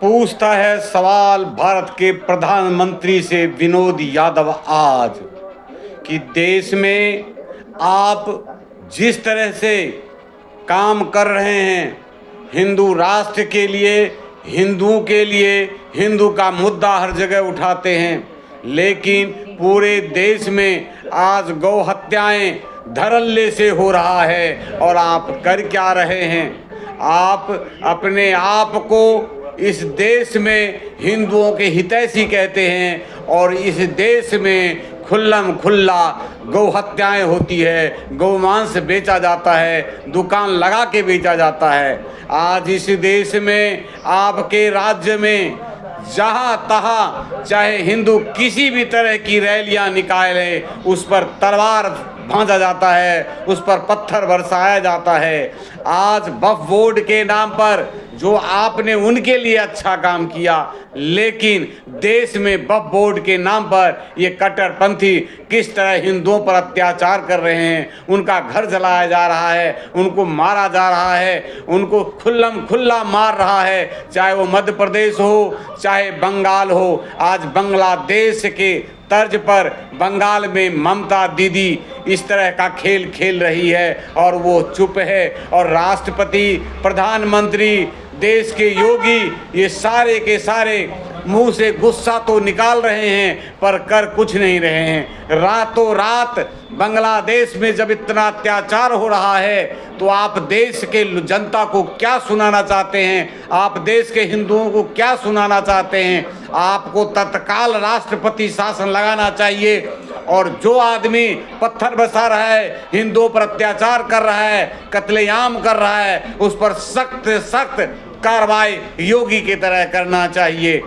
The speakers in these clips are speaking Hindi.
पूछता है सवाल भारत के प्रधानमंत्री से विनोद यादव आज कि देश में आप जिस तरह से काम कर रहे हैं, हिंदू राष्ट्र के लिए, हिंदुओं के लिए, हिंदू का मुद्दा हर जगह उठाते हैं, लेकिन पूरे देश में आज गौ हत्याएं धड़ल्ले से हो रहा है और आप कर क्या रहे हैं? आप अपने आप को इस देश में हिंदुओं के हितैषी कहते हैं और इस देश में खुल्लम खुल्ला गौ हत्याएं होती है, गौमांस बेचा जाता है, दुकान लगा के बेचा जाता है। आज इस देश में, आपके राज्य में जहाँ तहाँ चाहे हिंदू किसी भी तरह की रैलियाँ निकाले, उस पर तलवार भांजा जाता है, उस पर पत्थर बरसाया जाता है। आज वक्फ बोर्ड के नाम पर जो आपने उनके लिए अच्छा काम किया, लेकिन देश में वक्फ बोर्ड के नाम पर ये कट्टरपंथी किस तरह हिंदुओं पर अत्याचार कर रहे हैं, उनका घर जलाया जा रहा है, उनको मारा जा रहा है, उनको खुल्लम खुल्ला मार रहा है, चाहे वो मध्य प्रदेश हो चाहे बंगाल हो। आज बांग्लादेश के तर्ज पर बंगाल में ममता दीदी इस तरह का खेल खेल रही है और वो चुप है, और राष्ट्रपति, प्रधानमंत्री, देश के योगी, ये सारे के सारे मुंह से गुस्सा तो निकाल रहे हैं पर कर कुछ नहीं रहे हैं। रातों रात बांग्लादेश में जब इतना अत्याचार हो रहा है तो आप देश के जनता को क्या सुनाना चाहते हैं? आप देश के हिंदुओं को क्या सुनाना चाहते हैं? आपको तत्काल राष्ट्रपति शासन लगाना चाहिए और जो आदमी पत्थर बरसा रहा है, हिंदुओं पर अत्याचार कर रहा है, कत्लेआम कर रहा है, उस पर सख्त सख्त कार्रवाई योगी की तरह करना चाहिए।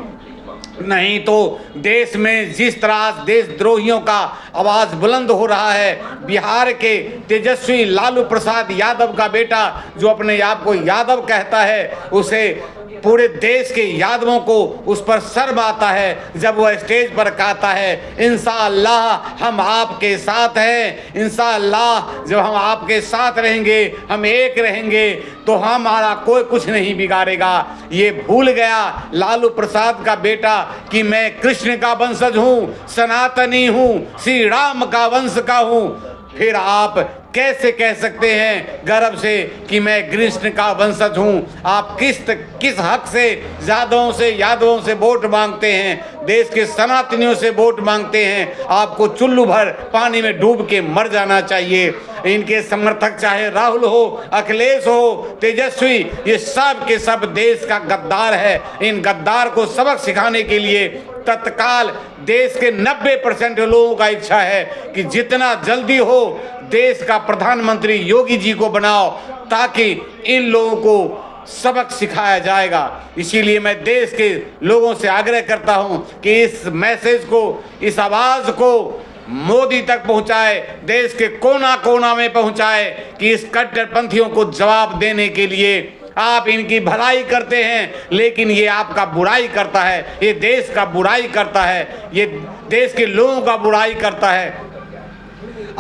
नहीं तो देश में जिस तरह देशद्रोहियों का आवाज़ बुलंद हो रहा है, बिहार के तेजस्वी लालू प्रसाद यादव का बेटा जो अपने आप को यादव कहता है, उसे पूरे देश के यादवों को उस पर शर्म आता है जब वह स्टेज पर कहता है इंशाअल्लाह हम आपके साथ हैं, इंशाअल्लाह जब हम आपके साथ रहेंगे, हम एक रहेंगे तो हमारा कोई कुछ नहीं बिगाड़ेगा। ये भूल गया लालू प्रसाद का बेटा कि मैं कृष्ण का वंशज हूँ, सनातनी हूँ, श्री राम का वंश का हूँ। फिर आप कैसे कह सकते हैं गर्व से कि मैं कृष्ण का वंशज हूँ? आप किस हक से यादवों से वोट मांगते हैं, देश के सनातनियों से वोट मांगते हैं? आपको चुल्लू भर पानी में डूब के मर जाना चाहिए। इनके समर्थक चाहे राहुल हो, अखिलेश हो, तेजस्वी, ये सब के सब देश का गद्दार है। इन गद्दार को सबक सिखाने के लिए तत्काल देश के 90% लोगों का इच्छा है कि जितना जल्दी हो देश का प्रधानमंत्री योगी जी को बनाओ, ताकि इन लोगों को सबक सिखाया जाएगा। इसीलिए मैं देश के लोगों से आग्रह करता हूं कि इस मैसेज को, इस आवाज़ को मोदी तक पहुंचाए, देश के कोना कोना में पहुंचाए कि इस कट्टरपंथियों को जवाब देने के लिए आप इनकी भलाई करते हैं लेकिन ये आपका बुराई करता है, ये देश का बुराई करता है, ये देश के लोगों का बुराई करता है।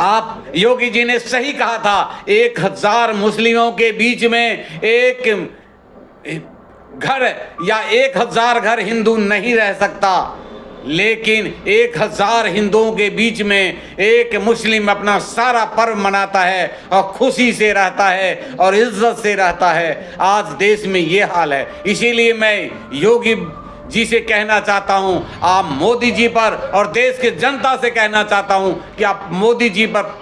आप योगी जी ने सही कहा था, 1000 मुस्लिमों के बीच में एक घर या 1000 घर हिंदू नहीं रह सकता, लेकिन 1000 हिंदुओं के बीच में एक मुस्लिम अपना सारा पर्व मनाता है और खुशी से रहता है और इज्जत से रहता है। आज देश में ये हाल है। इसीलिए मैं योगी जी से कहना चाहता हूं, आप मोदी जी पर और देश के जनता से कहना चाहता हूं कि आप मोदी जी पर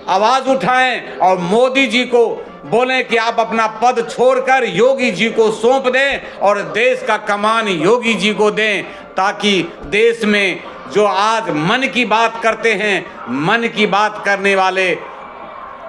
आवाज़ उठाएं और मोदी जी को बोलें कि आप अपना पद छोड़कर योगी जी को सौंप दें और देश का कमान योगी जी को दें, ताकि देश में जो आज मन की बात करते हैं, मन की बात करने वाले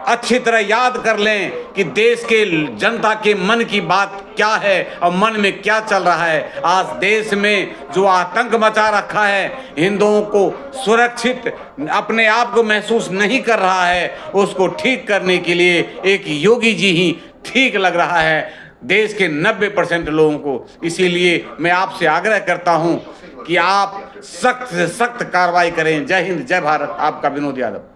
अच्छी तरह याद कर लें कि देश के जनता के मन की बात क्या है और मन में क्या चल रहा है। आज देश में जो आतंक मचा रखा है, हिंदुओं को सुरक्षित अपने आप को महसूस नहीं कर रहा है, उसको ठीक करने के लिए एक योगी जी ही ठीक लग रहा है देश के 90% लोगों को। इसीलिए मैं आपसे आग्रह करता हूं कि आप सख्त से सख्त कार्रवाई करें। जय हिंद, जय भारत। आपका विनोद यादव।